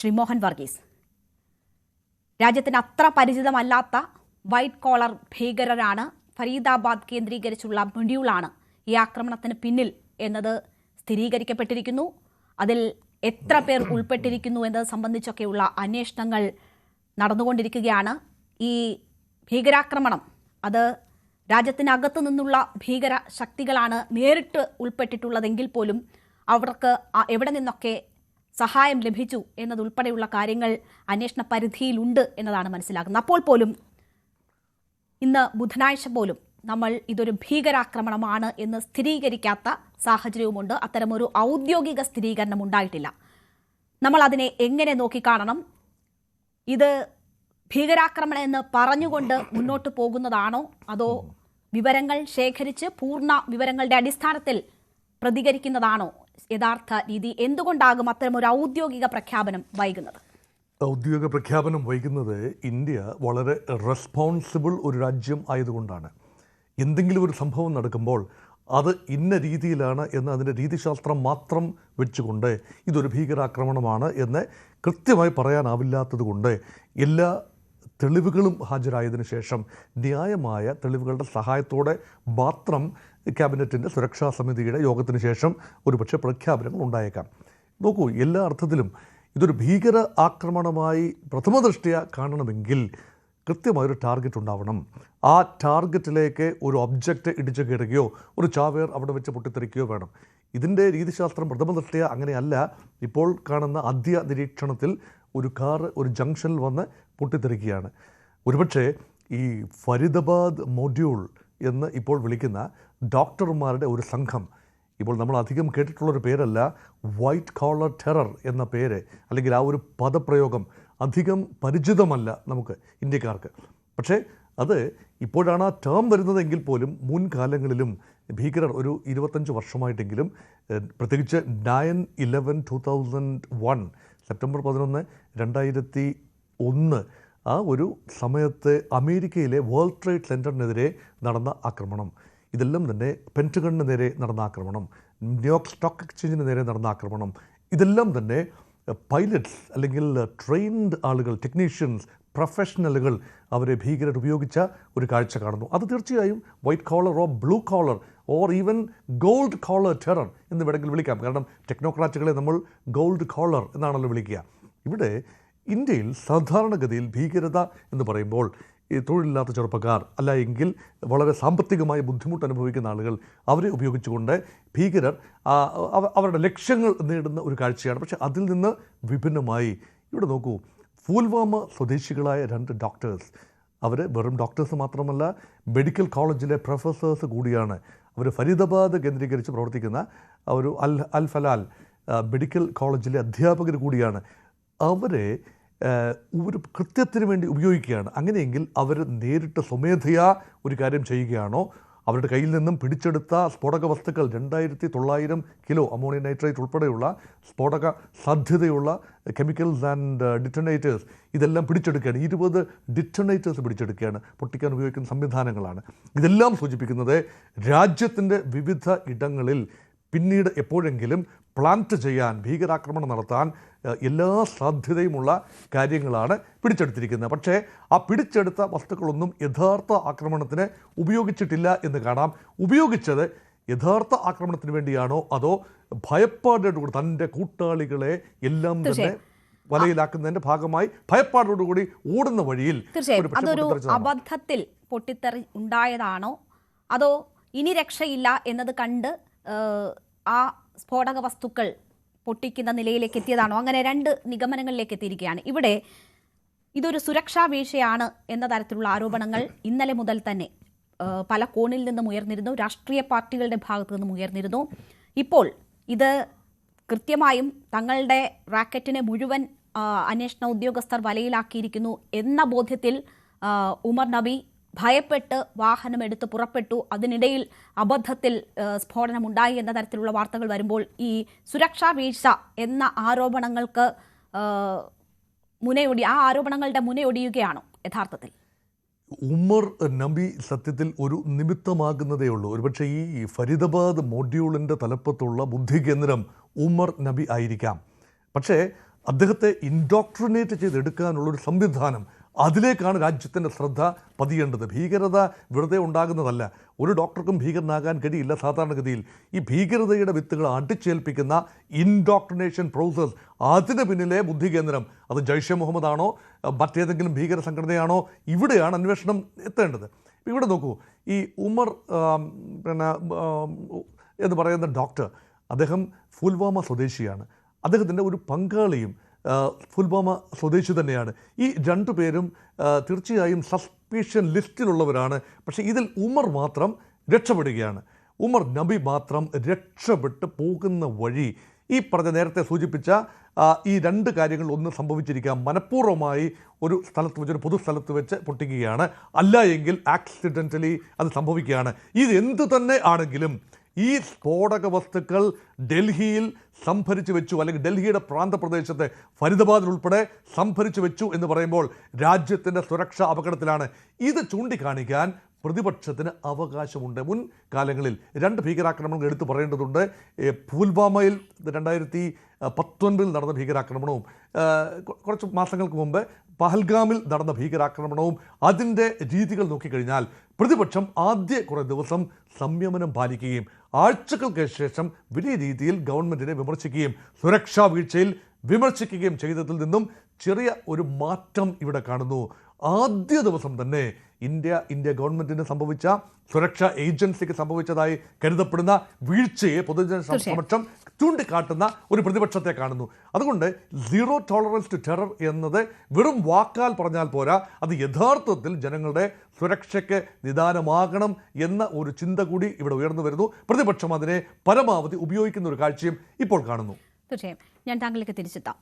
ശ്രീ മോഹൻ വർഗീസ്, രാജ്യത്തിന് അത്ര പരിചിതമല്ലാത്ത white collar ഭീകരരാണ്, Faridabad കേന്ദ്രീകരിച്ചുള്ള മൊഡ്യൂളാണ് ഈ ആക്രമണത്തിന് പിന്നിൽ എന്നത് സ്ഥിരീകരിക്കപ്പെട്ടിരിക്കുന്നു. അതിൽ എത്ര പേർ ഉൾപ്പെട്ടിരിക്കുന്നു എന്നത് സംബന്ധിച്ചൊക്കെയുള്ള അന്വേഷണങ്ങൾ നടന്നുകൊണ്ടിരിക്കുകയാണ്. ഈ ഭീകരാക്രമണം അത് രാജ്യത്തിനകത്തു നിന്നുള്ള ഭീകര ശക്തികളാണ് നേരിട്ട് ഉൾപ്പെട്ടിട്ടുള്ളതെങ്കിൽ പോലും അവർക്ക് എവിടെ നിന്നൊക്കെ സഹായം ലഭിച്ചു എന്നതുൾപ്പെടെയുള്ള കാര്യങ്ങൾ അന്വേഷണ പരിധിയിലുണ്ട് എന്നതാണ് മനസ്സിലാക്കുന്നത്. അപ്പോൾ പോലും ഇന്ന് ബുധനാഴ്ച പോലും നമ്മൾ ഇതൊരു ഭീകരാക്രമണമാണ് എന്ന് സ്ഥിരീകരിക്കാത്ത സാഹചര്യവുമുണ്ട്. അത്തരമൊരു ഔദ്യോഗിക സ്ഥിരീകരണം ഉണ്ടായിട്ടില്ല. നമ്മൾ അതിനെ എങ്ങനെ നോക്കിക്കാണണം? ഇത് ഭീകരാക്രമണം എന്ന് പറഞ്ഞുകൊണ്ട് മുന്നോട്ട് പോകുന്നതാണോ, അതോ വിവരങ്ങൾ ശേഖരിച്ച് പൂർണ്ണ വിവരങ്ങളുടെ അടിസ്ഥാനത്തിൽ പ്രതികരിക്കുന്നതാണോ യഥാർത്ഥ രീതി? എന്തുകൊണ്ടാകും അത്തരമൊരു ഔദ്യോഗിക പ്രഖ്യാപനം വൈകുന്നത്? ഔദ്യോഗിക പ്രഖ്യാപനം വൈകുന്നത് ഇന്ത്യ വളരെ റെസ്പോൺസിബിൾ ഒരു രാജ്യം ആയതുകൊണ്ടാണ്. എന്തെങ്കിലും ഒരു സംഭവം നടക്കുമ്പോൾ അത് ഇന്ന രീതിയിലാണ് എന്ന് അതിൻ്റെ രീതിശാസ്ത്രം മാത്രം വെച്ചുകൊണ്ട് ഇതൊരു ഭീകരാക്രമണമാണ് എന്ന് കൃത്യമായി പറയാനാവില്ലാത്തത് കൊണ്ട് എല്ലാ തെളിവുകളും ഹാജരായതിനു ശേഷം ന്യായമായ തെളിവുകളുടെ സഹായത്തോടെ മാത്രം ക്യാബിനറ്റിൻ്റെ സുരക്ഷാ സമിതിയുടെ യോഗത്തിന് ശേഷം ഒരുപക്ഷെ പ്രഖ്യാപനങ്ങൾ ഉണ്ടായേക്കാം. നോക്കൂ, എല്ലാ അർത്ഥത്തിലും ഇതൊരു ഭീകര ആക്രമണമായി പ്രഥമദൃഷ്ട്യാ കാണണമെങ്കിൽ കൃത്യമായൊരു ടാർഗറ്റ് ഉണ്ടാവണം. ആ ടാർഗറ്റിലേക്ക് ഒരു ഒബ്ജക്റ്റ് ഇടിച്ചു കയറുകയോ ഒരു ചാവേർ അവിടെ വെച്ച് പൊട്ടിത്തെറിക്കുകയോ വേണം. ഇതിൻ്റെ രീതിശാസ്ത്രം പ്രഥമദൃഷ്ട്യാ അങ്ങനെയല്ല. ഇപ്പോൾ കാണുന്ന ആദ്യ നിരീക്ഷണത്തിൽ ഒരു കാർ ഒരു ജംഗ്ഷനിൽ വന്ന് പൊട്ടിത്തെറിക്കുകയാണ്. ഒരുപക്ഷെ ഈ ഫരീദാബാദ് മൊഡ്യൂൾ എന്ന് ഇപ്പോൾ വിളിക്കുന്ന ഡോക്ടർമാരുടെ ഒരു സംഘം, ഇപ്പോൾ നമ്മൾ അധികം കേട്ടിട്ടുള്ളൊരു പേരല്ല വൈറ്റ് കോളർ ടെറർ എന്ന പേര്, അല്ലെങ്കിൽ ആ ഒരു പദപ്രയോഗം അധികം പരിചിതമല്ല നമുക്ക് ഇന്ത്യക്കാർക്ക്. പക്ഷേ അത് ഇപ്പോഴാണ് ആ ടേം വരുന്നതെങ്കിൽ പോലും മുൻകാലങ്ങളിലും ഭീകരർ ഒരു 25 വർഷമായിട്ടെങ്കിലും, പ്രത്യേകിച്ച് 9/11/2001 സെപ്റ്റംബർ 11, 2001 ആ ഒരു സമയത്ത് അമേരിക്കയിലെ വേൾഡ് ട്രേഡ് സെൻറ്ററിനെതിരെ നടന്ന ആക്രമണം, ഇതെല്ലാം തന്നെ പെൻറ്റഗണിന് നേരെ നടന്ന ആക്രമണം, ന്യൂയോർക്ക് സ്റ്റോക്ക് എക്സ്ചേഞ്ചിന് നേരെ നടന്ന ആക്രമണം, ഇതെല്ലാം തന്നെ പൈലറ്റ്സ് അല്ലെങ്കിൽ ട്രെയിൻഡ് ആളുകൾ, ടെക്നീഷ്യൻസ്, പ്രൊഫഷണലുകൾ അവരെ ഭീകരർ ഉപയോഗിച്ച ഒരു കാഴ്ച കാണുന്നു. അത് തീർച്ചയായും white collar or blue collar or even gold collar terror എന്ന് വേണമെങ്കിൽ വിളിക്കാം. കാരണം ടെക്നോക്രാറ്റുകളെ നമ്മൾ ഗോൾഡ് കോളർ എന്നാണല്ലോ വിളിക്കുക. ഇവിടെ ഇന്ത്യയിൽ സാധാരണഗതിയിൽ ഭീകരത എന്ന് പറയുമ്പോൾ ഈ തൊഴിലില്ലാത്ത ചെറുപ്പക്കാർ, അല്ല എങ്കിൽ വളരെ സാമ്പത്തികമായി ബുദ്ധിമുട്ട് അനുഭവിക്കുന്ന ആളുകൾ, അവരെ ഉപയോഗിച്ചുകൊണ്ട് ഭീകരർ അവരുടെ ലക്ഷ്യങ്ങൾ നേടുന്ന ഒരു കാഴ്ചയാണ്. പക്ഷേ അതിൽ നിന്ന് വിഭിന്നമായി ഇവിടെ നോക്കൂ, പുൽവാമ സ്വദേശികളായ 2 ഡോക്ടേഴ്സ്, അവർ വെറും ഡോക്ടേഴ്സ് മാത്രമല്ല മെഡിക്കൽ കോളേജിലെ പ്രൊഫസേഴ്സ് കൂടിയാണ്. അവർ ഫരീദാബാദ് കേന്ദ്രീകരിച്ച് പ്രവർത്തിക്കുന്ന ഒരു അൽ ഫലാൽ മെഡിക്കൽ കോളേജിലെ അധ്യാപകർ കൂടിയാണ്. അവരെ ഒരു കൃത്യത്തിന് വേണ്ടി ഉപയോഗിക്കുകയാണ്. അങ്ങനെയെങ്കിൽ അവർ നേരിട്ട് സ്വമേധയാ ഒരു കാര്യം ചെയ്യുകയാണോ? അവരുടെ കയ്യിൽ നിന്നും പിടിച്ചെടുത്ത സ്ഫോടക വസ്തുക്കൾ 2900 കിലോ അമോണിയം നൈട്രേറ്റ് ഉൾപ്പെടെയുള്ള സ്ഫോടക സാധ്യതയുള്ള കെമിക്കൽസ് ആൻഡ് ഡിറ്റണേറ്റേഴ്സ് ഇതെല്ലാം പിടിച്ചെടുക്കുകയാണ്. 20 ഡിറ്റണേറ്റേഴ്സ് പിടിച്ചെടുക്കുകയാണ്. പൊട്ടിക്കാൻ ഉപയോഗിക്കുന്ന സംവിധാനങ്ങളാണ്. ഇതെല്ലാം സൂചിപ്പിക്കുന്നത് രാജ്യത്തിൻ്റെ വിവിധ ഇടങ്ങളിൽ പിന്നീട് എപ്പോഴെങ്കിലും പ്ലാന്റ് ചെയ്യാൻ, ഭീകരാക്രമണം നടത്താൻ എല്ലാ സാധ്യതയുമുള്ള കാര്യങ്ങളാണ് പിടിച്ചെടുത്തിരിക്കുന്നത്. പക്ഷേ ആ പിടിച്ചെടുത്ത വസ്തുക്കളൊന്നും യഥാർത്ഥ ആക്രമണത്തിന് ഉപയോഗിച്ചിട്ടില്ല എന്ന് കാണാം. ഉപയോഗിച്ചത് യഥാർത്ഥ ആക്രമണത്തിന് വേണ്ടിയാണോ അതോ ഭയപ്പാടോടുകൂടി തൻ്റെ കൂട്ടാളികളെ എല്ലാം തന്നെ വലയിലാക്കുന്നതിൻ്റെ ഭാഗമായി ഭയപ്പാടോടുകൂടി ഓടുന്ന വഴിയിൽ അതൊരു അബദ്ധത്തിൽ പൊട്ടിത്തെറി ഉണ്ടായതാണോ അതോ ഇനി രക്ഷയില്ല എന്നത് കണ്ട് ആ സ്ഫോടക വസ്തുക്കൾ പൊട്ടിക്കുന്ന നിലയിലേക്ക് എത്തിയതാണോ? അങ്ങനെ 2 നിഗമനങ്ങളിലേക്ക് എത്തിയിരിക്കുകയാണ്. ഇവിടെ ഇതൊരു സുരക്ഷാ വീഴ്ചയാണ് എന്ന തരത്തിലുള്ള ആരോപണങ്ങൾ ഇന്നലെ മുതൽ തന്നെ പല കോണിൽ നിന്നും ഉയർന്നിരുന്നു, രാഷ്ട്രീയ പാർട്ടികളുടെ ഭാഗത്തു നിന്നും ഉയർന്നിരുന്നു. ഇപ്പോൾ ഇത് കൃത്യമായും തങ്ങളുടെ റാക്കറ്റിനെ മുഴുവൻ അന്വേഷണ ഉദ്യോഗസ്ഥർ വലയിലാക്കിയിരിക്കുന്നു എന്ന ബോധ്യത്തിൽ ഉമർ നബി ഭയപ്പെട്ട് വാഹനമെടുത്ത് പുറപ്പെട്ടു. അതിനിടയിൽ അബദ്ധത്തിൽ സ്ഫോടനമുണ്ടായി എന്ന തരത്തിലുള്ള വാർത്തകൾ വരുമ്പോൾ ഈ സുരക്ഷാ വീഴ്ച എന്ന ആരോപണങ്ങൾക്ക് ആരോപണങ്ങളുടെ മുനയൊടിയുകയാണോ യഥാർത്ഥത്തിൽ? ഉമർ നബി സത്യത്തിൽ ഒരു നിമിത്തമാകുന്നതേ ഉള്ളൂ. ഒരുപക്ഷെ ഈ ഫരീദാബാദ് മൊഡ്യൂളിൻ്റെ തലപ്പത്തുള്ള ബുദ്ധികേന്ദ്രം ഉമർ നബി ആയിരിക്കാം. പക്ഷേ അദ്ദേഹത്തെ ഇൻഡോക്ട്രിനേറ്റ് ചെയ്തെടുക്കാനുള്ളൊരു സംവിധാനം, അതിലേക്കാണ് രാജ്യത്തിൻ്റെ ശ്രദ്ധ പതിയേണ്ടത്. ഭീകരത വെറുതെ ഉണ്ടാകുന്നതല്ല. ഒരു ഡോക്ടർക്കും ഭീകരനാകാൻ കഴിയില്ല സാധാരണഗതിയിൽ. ഈ ഭീകരതയുടെ വിത്തുകൾ അടിച്ചേൽപ്പിക്കുന്ന ഇൻഡോക്ട്രിനേഷൻ പ്രോസസ്, അതിന് പിന്നിലെ ബുദ്ധി കേന്ദ്രം അത് ജയ്ഷെ മുഹമ്മദ് ആണോ മറ്റേതെങ്കിലും ഭീകര സംഘടനയാണോ, ഇവിടെയാണ് അന്വേഷണം എത്തേണ്ടത്. ഇവിടെ നോക്കൂ, ഈ ഉമർ എന്ന് പറയുന്ന ഡോക്ടർ, അദ്ദേഹം പുൽവാമ സ്വദേശിയാണ്. അദ്ദേഹത്തിൻ്റെ ഒരു പങ്കാളിയും പുൽവാമ സ്വദേശി തന്നെയാണ്. ഈ രണ്ടു പേരും തീർച്ചയായും സസ്പീഷ്യൻ ലിസ്റ്റിലുള്ളവരാണ്. പക്ഷേ ഇതിൽ ഉമർ മാത്രം രക്ഷപ്പെടുകയാണ്. ഉമർ നബി മാത്രം രക്ഷപ്പെട്ട് പോകുന്ന വഴി ഈ പറഞ്ഞ നേരത്തെ സൂചിപ്പിച്ച ഈ രണ്ട് കാര്യങ്ങൾ ഒന്ന് സംഭവിച്ചിരിക്കാം. മനഃപൂർവ്വമായി ഒരു സ്ഥലത്ത് വെച്ച്, ഒരു പൊതുസ്ഥലത്ത് വെച്ച് പൊട്ടിക്കുകയാണ്, അല്ല എങ്കിൽ ആക്സിഡൻ്റലി അത് സംഭവിക്കുകയാണ്. ഇത് എന്തു തന്നെ ആണെങ്കിലും ഈ സ്ഫോടക വസ്തുക്കൾ ഡൽഹിയിൽ സംഭരിച്ചു വെച്ചു, അല്ലെങ്കിൽ ഡൽഹിയുടെ പ്രാന്തപ്രദേശത്തെ ഫരീദാബാദിൽ ഉൾപ്പെടെ സംഭരിച്ചു വെച്ചു എന്ന് പറയുമ്പോൾ രാജ്യത്തിൻ്റെ സുരക്ഷ അപകടത്തിലാണ്. ഇത് ചൂണ്ടിക്കാണിക്കാൻ പ്രതിപക്ഷത്തിന് അവകാശമുണ്ട്. മുൻകാലങ്ങളിൽ രണ്ട് ഭീകരാക്രമണങ്ങൾ എടുത്തു പറയേണ്ടതുണ്ട്. പുൽവാമയിൽ 2019 നടന്ന ഭീകരാക്രമണവും കുറച്ച് മാസങ്ങൾക്ക് മുമ്പ് പഹൽഗാമിൽ നടന്ന ഭീകരാക്രമണവും അതിൻ്റെ രീതികൾ നോക്കിക്കഴിഞ്ഞാൽ പ്രതിപക്ഷം ആദ്യ കുറേ ദിവസം സംയമനം പാലിക്കുകയും ആഴ്ചകൾക്ക് ശേഷം വലിയ രീതിയിൽ ഗവൺമെൻറ്റിനെ വിമർശിക്കുകയും സുരക്ഷാ വീഴ്ചയിൽ വിമർശിക്കുകയും ചെയ്തതിൽ നിന്നും ചെറിയ ഒരു മാറ്റം ഇവിടെ കാണുന്നു. ആദ്യ ദിവസം തന്നെ ഇന്ത്യ ഗവൺമെൻറ്റിന് സംഭവിച്ച സുരക്ഷാ ഏജൻസിക്ക് സംഭവിച്ചതായി കരുതപ്പെടുന്ന വീഴ്ചയെ പൊതുജന സമക്ഷം ചൂണ്ടിക്കാട്ടുന്ന ഒരു പ്രതിപക്ഷത്തെ കാണുന്നു. അതുകൊണ്ട് സീറോ ടോളറൻസ് ടു ടെറർ എന്നത് വെറും വാക്കാൽ പറഞ്ഞാൽ പോരാ, അത് യഥാർത്ഥത്തിൽ ജനങ്ങളുടെ സുരക്ഷയ്ക്ക് നിദാനമാകണം എന്ന ഒരു ചിന്ത കൂടി ഇവിടെ ഉയർന്നു വരുന്നു. പ്രതിപക്ഷം അതിനെ പരമാവധി ഉപയോഗിക്കുന്ന ഒരു കാഴ്ചയും ഇപ്പോൾ കാണുന്നു. തീർച്ചയായും ഞാൻ താങ്കളിലേക്ക് തിരിച്ചെത്താം.